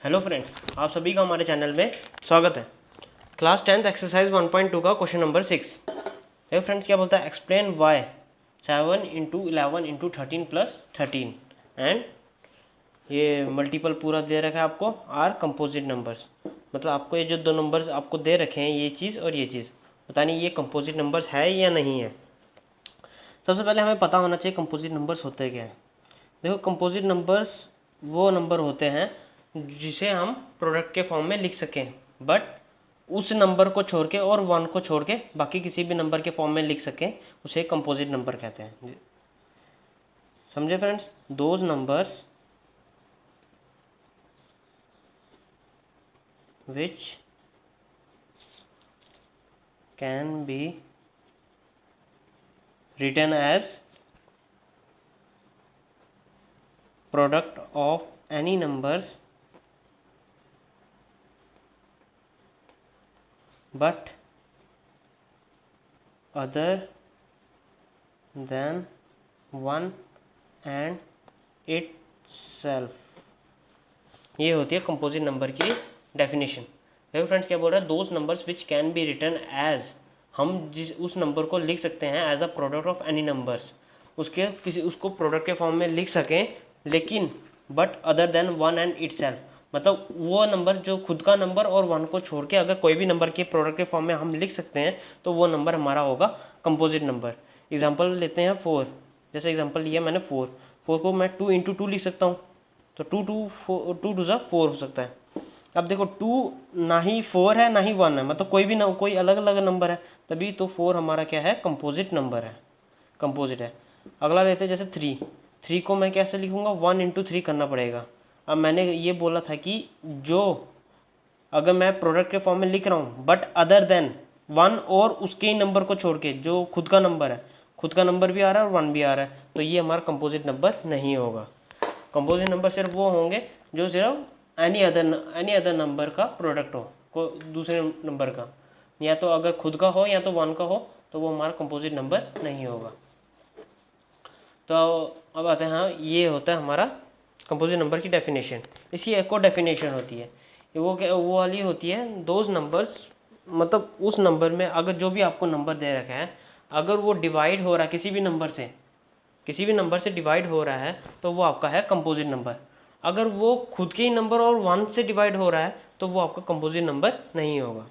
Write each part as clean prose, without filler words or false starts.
Hello friends, आप सभी का हमारे चैनल में स्वागत है। क्लास 10th एक्सरसाइज 1.2 का क्वेश्चन नंबर 6। देखो फ्रेंड्स, क्या बोलता है, explain why 7 into 11 into 13 plus 13 and ये मल्टीपल पूरा दे रखा है आपको आर कंपोजिट नंबर्स। मतलब आपको ये जो दो नंबर्स आपको दे रखे हैं, ये चीज़ और ये चीज़, पता नहीं ये कंपोजिट नंबर्स है या नहीं है। सबसे पहले हमें पता होना चाहिए कंपोजिट नंबर्स होते क्या हैं। देखो, कंपोजिट नंबर्स वो नंबर होते हैं जिसे हम प्रोडक्ट के फॉर्म में लिख सकें, बट उस नंबर को छोड़ के और वन को छोड़ के बाकी किसी भी नंबर के फॉर्म में लिख सकें, उसे कंपोजिट नंबर कहते हैं। समझे friends? Those numbers which can be written as product of any numbers but other than one and itself, ये होती है कंपोजिट नंबर की डेफिनेशन। देखो फ्रेंड्स, क्या बोल रहा है, those numbers which can be written as, हम जिस उस नंबर को लिख सकते हैं as a product of any numbers, उसको प्रोडक्ट के फॉर्म में लिख सकें, लेकिन but other than one and itself, मतलब वो नंबर जो खुद का नंबर और वन को छोड़ के अगर कोई भी नंबर के प्रोडक्ट के फॉर्म में हम लिख सकते हैं तो वो नंबर हमारा होगा कंपोजिट नंबर। एग्जांपल लेते हैं 4। जैसे एग्जांपल लिया मैंने 4 को मैं 2 इंटू 2 लिख सकता हूँ, तो 2 ज़ा 4 हो सकता है। अब देखो, 2 ना ही 4 है ना ही 1 है, मतलब कोई अलग अलग नंबर है, तभी तो 4 हमारा क्या है, कंपोजिट नंबर है, कंपोजिट है। अगला लेते हैं जैसे 3 को मैं कैसे लिखूँगा, 1 इंटू 3 करना पड़ेगा। अब मैंने ये बोला था कि जो अगर मैं प्रोडक्ट के फॉर्म में लिख रहा हूँ बट अदर देन 1 और उसके ही नंबर को छोड़ के जो खुद का नंबर है, खुद का नंबर भी आ रहा है और 1 भी आ रहा है, तो ये हमारा कंपोजिट नंबर नहीं होगा। कंपोजिट नंबर सिर्फ वो होंगे जो सिर्फ एनी अदर नंबर का प्रोडक्ट हो, को दूसरे नंबर का, या तो अगर खुद का हो या तो 1 का हो, तो वो हमारा कंपोजिट नंबर नहीं होगा। तो अब आते हैं, हाँ, ये होता है हमारा कंपोजिट नंबर की डेफिनेशन। इसकी एक और डेफिनेशन होती है, वो वाली होती है, दोज नंबर्स, मतलब उस नंबर में अगर जो भी आपको नंबर दे रखा है, अगर वो डिवाइड हो रहा है किसी भी नंबर से डिवाइड हो रहा है, तो वो आपका है कंपोजिट नंबर। अगर वो खुद के ही नंबर और 1 से डिवाइड हो रहा है तो वो आपका कंपोजिट नंबर नहीं होगा।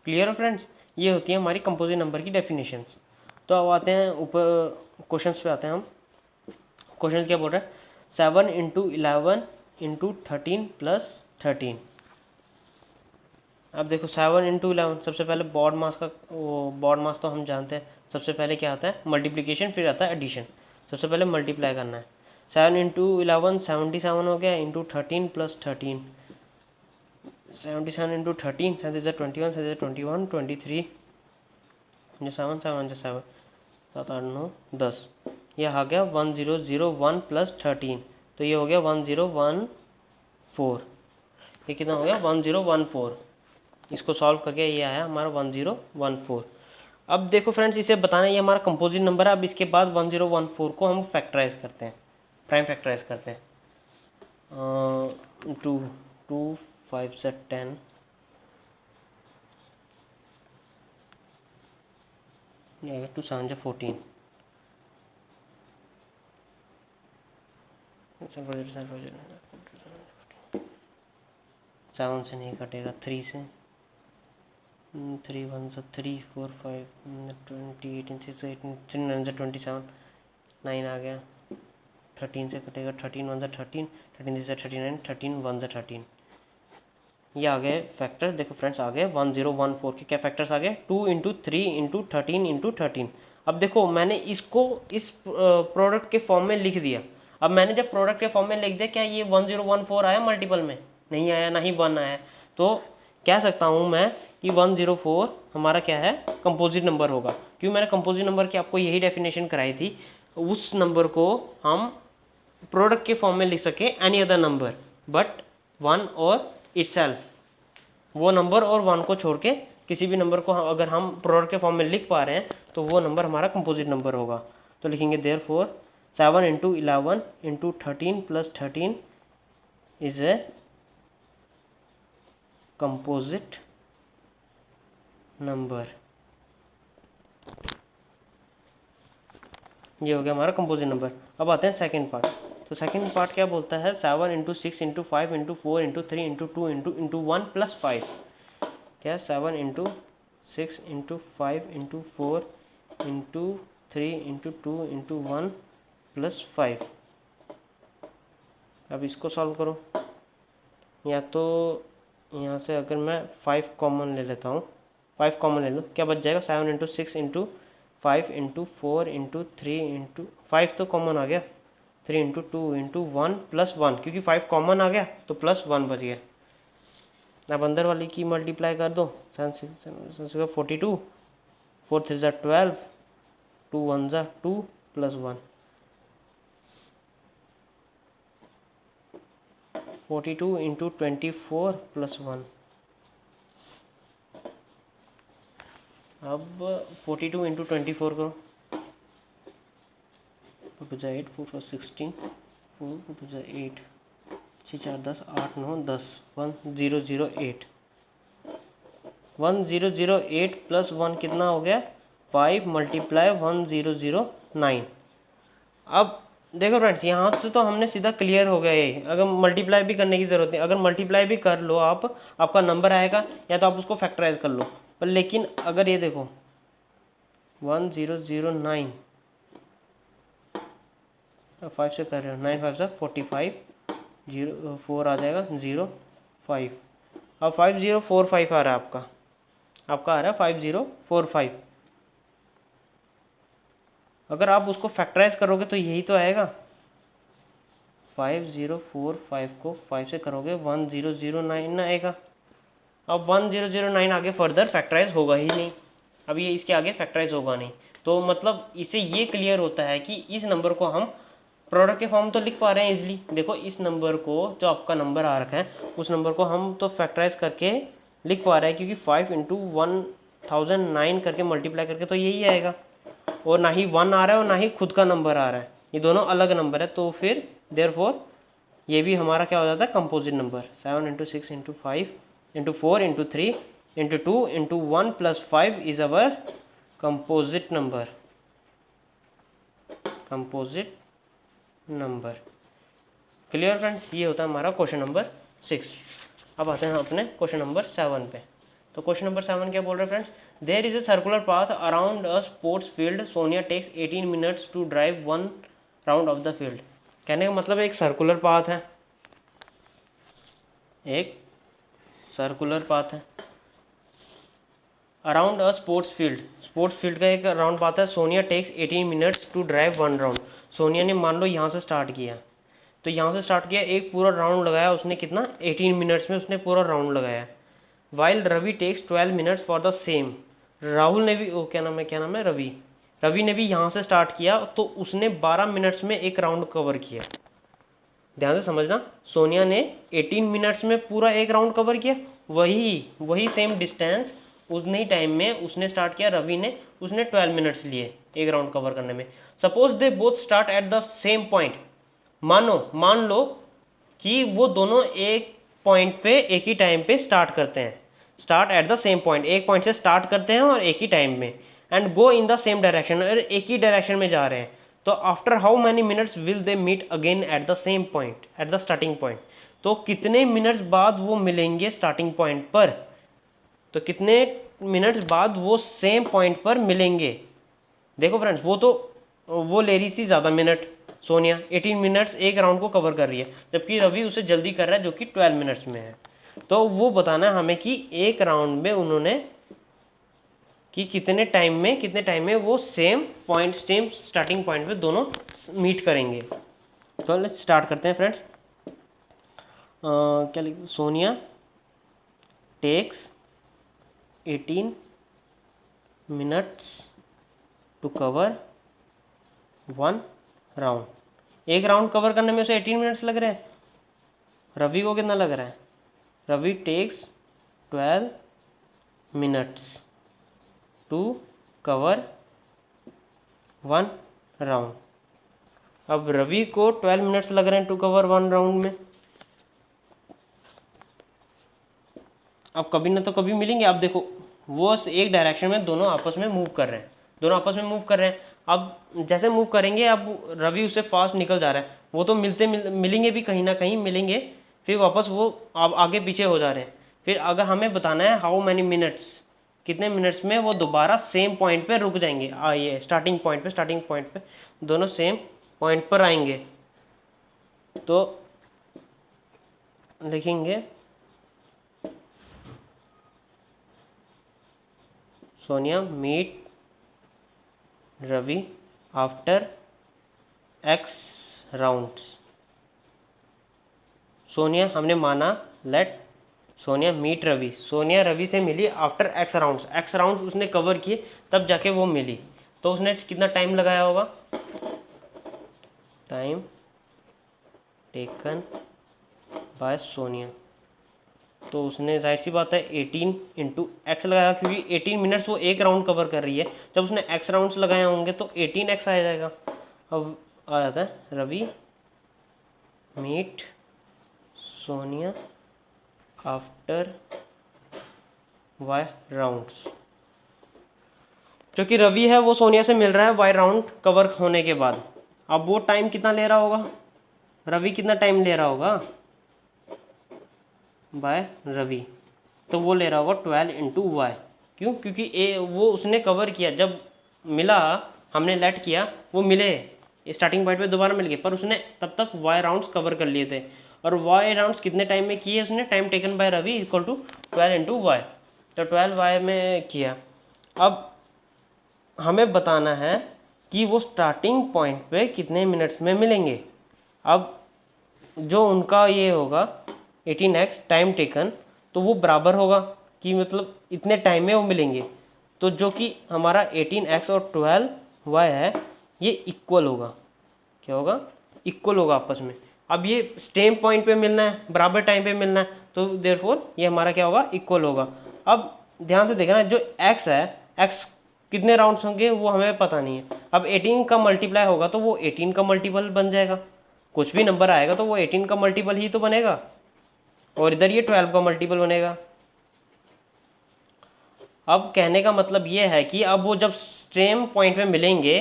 क्लियर है फ्रेंड्स? ये होती है हमारी कंपोजिट नंबर की डेफिनेशंस। तो अब आते हैं ऊपर क्वेश्चंस पे आते हैं हम। क्वेश्चन क्या बोल रहा है, 7 इंटू 11 इंटू 13 प्लस 13। अब देखो, 7 इंटू 11, सबसे पहले बॉड मास तो हम जानते हैं। सबसे पहले क्या आता है, मल्टीप्लिकेशन, फिर आता है एडिशन। सबसे पहले मल्टीप्लाई करना है। 7 इंटू 11 77 हो गया, इंटू 13 प्लस 13, 77 इंटू 13, 21, 21, 23, 7 7 7 7 8 9 10, यह आ गया 1001 प्लस 13, तो ये हो गया 1014। ये कितना हो गया, 1014। इसको सॉल्व करके ये आया हमारा 1014। अब देखो फ्रेंड्स, इसे बताना ये हमारा कंपोजिट नंबर है। अब इसके बाद 1014 को हम फैक्टराइज करते हैं, प्राइम फैक्टराइज करते हैं। 2 5 से 10, ये आएगा 2 7 14, 7 से नहीं कटेगा, 3 से, 3 1 से 3 4 5 20 18 6 18 3 9 से 27, 9 आ गया। 13 से कटेगा, 13 1 से 13, 13 से 39, 13 1 से 13। ये आ गए फैक्टर्स। देखो फ्रेंड्स, आ गए 1014 के क्या फैक्टर्स आ गए, 2 इंटू 3 इंटू 13 इंटू 13। अब देखो, मैंने इसको इस प्रोडक्ट के फॉर्म में लिख दिया। अब मैंने जब प्रोडक्ट के फॉर्म में लिख दिया, क्या ये 1014 आया मल्टीपल में? नहीं आया, ना ही 1 आया। तो कह सकता हूँ मैं कि 104 हमारा क्या है, कंपोजिट नंबर होगा। क्यों मैंने कंपोजिट नंबर की आपको यही डेफिनेशन कराई थी, उस नंबर को हम प्रोडक्ट के फॉर्म में लिख सके एनी अदर नंबर बट 1 और इटसेल्फ, वो नंबर और 1 को छोड़ के किसी भी नंबर को अगर हम प्रोडक्ट के फॉर्म में लिख पा रहे हैं तो वो नंबर हमारा कंपोजिट नंबर होगा। तो लिखेंगे therefore 7 into 11 into 13 plus 13 is a composite number. ये हो गया हमारा कंपोजिट नंबर। अब आते हैं सेकंड पार्ट। तो सेकंड पार्ट क्या बोलता है, 7 into 6 into 5 into 4 into 3 into 2 into 1 plus 5। क्या 7 into 6 into 5 into 4 into 3 into 2 into 1 plus 5। अब इसको सॉल्व करो, या तो यहाँ से अगर मैं 5 कॉमन ले लेता हूँ, 5 कॉमन ले लो, क्या बच जाएगा 7 into 6 into 5 into 4 into 3 into 5 तो कॉमन आ गया, 3 इंटू 2 इंटू 1 प्लस 1, क्योंकि 5 कॉमन आ गया तो प्लस 1 बच गया। अब अंदर वाली की मल्टीप्लाई कर दो, 42, 4 3 ज़ा 12, 2 1 ज़ा 2 प्लस 1, 42 इंटू 24 प्लस 1। अब 42 इंटू 24 करो, 2 2 8, 4 4 16, 4 2 2 8, 6 4 10, 8 9 10, 1008, 1008 प्लस 1 कितना हो गया, 5 मल्टीप्लाई 1009। अब देखो फ्रेंड्स, यहाँ से तो हमने सीधा क्लियर हो गया ये, अगर मल्टीप्लाई भी करने की ज़रूरत नहीं, अगर मल्टीप्लाई भी कर लो आप, आपका नंबर आएगा, या तो आप उसको फैक्टराइज कर लो। पर लेकिन अगर ये देखो 1009, 5 से कर रहे हो, 9 5 से 45, 0 4 आ जाएगा 0 5। अब 5045 आ रहा है आपका आ रहा है 5045। अगर आप उसको फैक्टराइज करोगे तो यही तो आएगा, 5045 को 5 से करोगे 1009 आएगा। अब 1009 आगे फर्दर फैक्टराइज होगा ही नहीं, अब ये इसके आगे फैक्टराइज होगा नहीं। तो मतलब इससे ये क्लियर होता है कि इस नंबर को हम प्रोडक्ट के फॉर्म तो लिख पा रहे हैं इजीली। देखो इस नंबर को, जो आपका नंबर आ रखा है, उस नंबर को हम तो फैक्टराइज करके लिख पा रहे हैं, क्योंकि 5 इंटू 1009 करके मल्टीप्लाई करके तो यही आएगा, और ना ही 1 आ रहा है और ना ही खुद का नंबर आ रहा है, ये दोनों अलग नंबर है। तो फिर देयरफॉर ये भी हमारा क्या हो जाता है, composite number. 7 into 6 into 5 into 4 into 3 into 2 into 1 plus 5 is our composite number, composite number. Clear friends, ये होता है हमारा क्वेश्चन नंबर 6। अब आते हैं अपने क्वेश्चन नंबर 7 पे। तो क्वेश्चन नंबर 7 क्या बोल रहे हैं friends, there is a circular path around a sports field, Sonia takes 18 minutes to drive 1 round of the field. कहने का मतलब एक सर्कुलर पाथ है, एक सर्कुलर पाथ है around a sports field, sports field का एक राउंड पाथ है। Sonia takes 18 minutes to drive 1 round. Sonia ने मान लो यहाँ से स्टार्ट किया, तो यहाँ से स्टार्ट किया, एक पूरा राउंड लगाया उसने, कितना 18 मिनट्स में उसने पूरा राउंड लगाया। While Ravi takes 12 minutes for the same. Rahul ने भी, क्या नाम है रवि ने भी यहाँ से स्टार्ट किया, तो उसने 12 मिनट्स में एक राउंड कवर किया। ध्यान से समझना, सोनिया ने 18 मिनट्स में पूरा एक राउंड कवर किया, वही सेम डिस्टेंस उतने ही टाइम में उसने स्टार्ट किया रवि ने, उसने 12 मिनट्स लिए एक राउंड कवर करने में। Suppose they both start at the same point. मान लो कि वो दोनों एक पॉइंट पे एक ही टाइम पे स्टार्ट करते हैं, start at the same point, एक पॉइंट से स्टार्ट करते हैं और एक ही टाइम में, and go in the same direction, और एक ही डायरेक्शन में जा रहे हैं। तो after how many minutes will they meet again at the same point, at the starting point. तो कितने मिनट्स बाद वो मिलेंगे स्टार्टिंग पॉइंट पर, तो कितने मिनट्स बाद वो सेम पॉइंट पर मिलेंगे। देखो फ्रेंड्स, वो ले रही थी ज़्यादा मिनट, सोनिया 18 मिनट्स एक राउंड को कवर कर रही है, जबकि रवि उसे जल्दी कर रहा है जो कि 12 मिनट्स में है। तो वो बताना है हमें कि एक राउंड में उन्होंने कि कितने टाइम में वो सेम स्टार्टिंग पॉइंट पे दोनों मीट करेंगे। तो लेट्स स्टार्ट करते हैं फ्रेंड्स। क्या लिखते, Sonia takes 18 minutes to cover 1 round. एक राउंड कवर करने में उसे 18 मिनट्स लग रहे हैं। रवि को कितना लग रहा है, Ravi takes 12 minutes to cover 1 round. अब रवि को 12 मिनट्स लग रहे हैं टू कवर 1 राउंड में। अब कभी ना तो कभी मिलेंगे। अब देखो वो एक डायरेक्शन में दोनों आपस में मूव कर रहे हैं, दोनों आपस में मूव कर रहे हैं। अब जैसे मूव करेंगे, अब रवि उससे फास्ट निकल जा रहा है, वो तो मिलेंगे भी, कहीं ना कहीं मिलेंगे, फिर वापस वो अब आगे पीछे हो जा रहे हैं। फिर अगर हमें बताना है हाउ मैनी मिनट्स, कितने मिनट्स में वो दोबारा सेम पॉइंट पे रुक जाएंगे, ये स्टार्टिंग पॉइंट पे दोनों सेम पॉइंट पर आएंगे। तो लिखेंगे Sonia meet Ravi after x rounds. Sonia हमने माना, लेट सोनिया मीट रवि, सोनिया रवि से मिली after x rounds, x rounds उसने कवर किए तब जाके वो मिली। तो उसने कितना टाइम लगाया होगा, टाइम टेकन बाय सोनिया, तो उसने जाहिर सी बात है 18 इंटू एक्स लगाया, क्योंकि 18 मिनट्स वो एक राउंड कवर कर रही है। जब उसने एक्स राउंड्स लगाए होंगे तो 18x आ जाएगा। अब आ जाता है Ravi meet Sonia after Y rounds. जो कि रवि है वो सोनिया से मिल रहा है वाई राउंड कवर होने के बाद। अब वो टाइम कितना ले रहा होगा, रवि कितना टाइम ले रहा होगा बाय रवि, तो वो ले रहा होगा 12 इंटू वाई। क्यों, क्योंकि वो उसने कवर किया, जब मिला हमने लेट किया, वो मिले स्टार्टिंग पॉइंट पे दोबारा मिल गए, पर उसने तब तक वाई राउंड्स कवर कर लिए थे। और वाई राउंड्स कितने टाइम में किए उसने, time taken by Ravi equal to 12 into Y, तो 12 वाई में किया। अब हमें बताना है कि वो स्टार्टिंग पॉइंट पे कितने मिनट्स में मिलेंगे। अब जो उनका ये होगा 18x टाइम टेकन, तो वो बराबर होगा कि मतलब इतने टाइम में वो मिलेंगे। तो जो कि हमारा 18x और 12y है ये इक्वल होगा, क्या होगा, इक्वल होगा आपस में। अब ये सेम पॉइंट पे मिलना है, बराबर टाइम पे मिलना है, तो देयरफॉर ये हमारा क्या होगा, इक्वल होगा। अब ध्यान से देखना, जो x है, x कितने राउंड्स होंगे वो हमें पता नहीं है। अब 18 का मल्टीप्लाई होगा तो वो 18 का मल्टीपल बन जाएगा, कुछ भी नंबर आएगा तो वो 18 का मल्टीपल ही तो बनेगा, और इधर ये 12 का मल्टीपल बनेगा। अब कहने का मतलब ये है कि अब वो जब सेम पॉइंट पे मिलेंगे,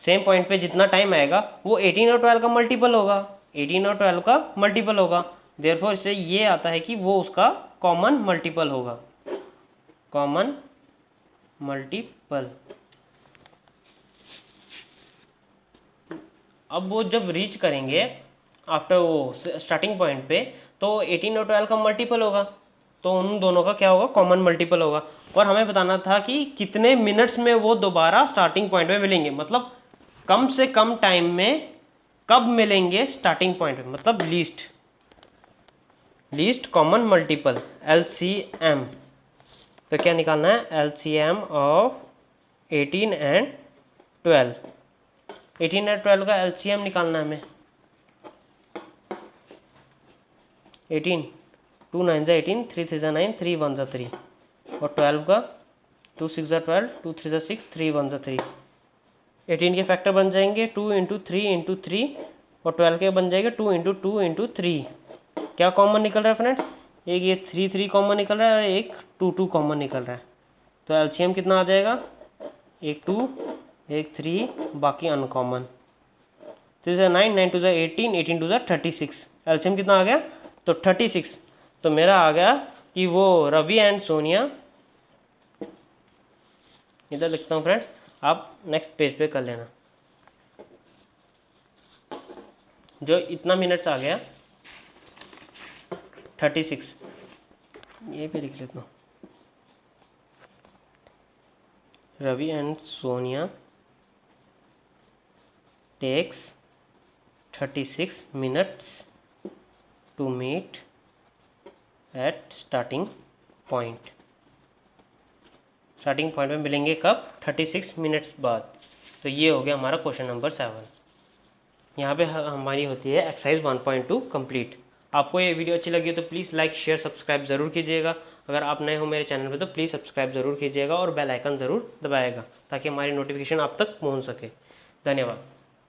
सेम पॉइंट पे जितना टाइम आएगा वो 18 और 12 का मल्टीपल होगा, 18 और 12 का मल्टीपल होगा। देयरफॉर इससे ये आता है कि वो उसका कॉमन मल्टीपल होगा, कॉमन मल्टीपल। अब वो जब रीच करेंगे आफ्टर वो स्टार्टिंग पॉइंट पे, तो 18 और 12 का मल्टीपल होगा, तो उन दोनों का क्या होगा, कॉमन मल्टीपल होगा। और हमें बताना था कि कितने मिनट्स में वो दोबारा स्टार्टिंग पॉइंट पे मिलेंगे, मतलब कम से कम टाइम में कब मिलेंगे स्टार्टिंग पॉइंट पे, मतलब लीस्ट कॉमन मल्टीपल LCM। तो क्या निकालना है, LCM ऑफ 18 एंड 12, 18 एंड 12 का LCM निकालना है हमें। 18 2 9 जा 18, 3 3 जा 9, 3 1 जा 3, और 12 का 2 6 जा 12, 2 3 जा 6, 3 1 जा 3। 18 के फैक्टर बन जाएंगे 2 इंटू 3 इंटू 3, और 12 के बन जाएगा 2 इंटू 2 इंटू 3। क्या कॉमन निकल रहा है फ्रेंड्स, एक ये 3 3 कॉमन निकल रहा है और एक 2 2 कॉमन निकल रहा है। तो LCM कितना आ जाएगा, एक 2 एक 3, बाकी अनकॉमन। 3 से 9, 9 2 जा 18, 18 2 जा 36। LCM कितना आ गया, तो 36। तो मेरा आ गया कि वो रवि एंड सोनिया, इधर लिखता हूँ फ्रेंड्स, आप नेक्स्ट पेज पे कर लेना। जो इतना मिनट्स आ गया 36, ये भी लिख लेता हूँ, Ravi and Sonia takes 36 minutes to meet at starting point. Starting point में मिलेंगे कब, 36 मिनट्स बाद। तो ये हो गया हमारा क्वेश्चन नंबर 7। यहाँ पे हमारी होती है एक्सरसाइज 1.2 कंप्लीट। आपको ये वीडियो अच्छी लगी हो तो प्लीज़ लाइक शेयर सब्सक्राइब ज़रूर कीजिएगा। अगर आप नए हो मेरे चैनल पे तो प्लीज़ सब्सक्राइब ज़रूर कीजिएगा और बेल आइकन ज़रूर दबाएगा, ताकि हमारी नोटिफिकेशन आप तक पहुँच सके। धन्यवाद।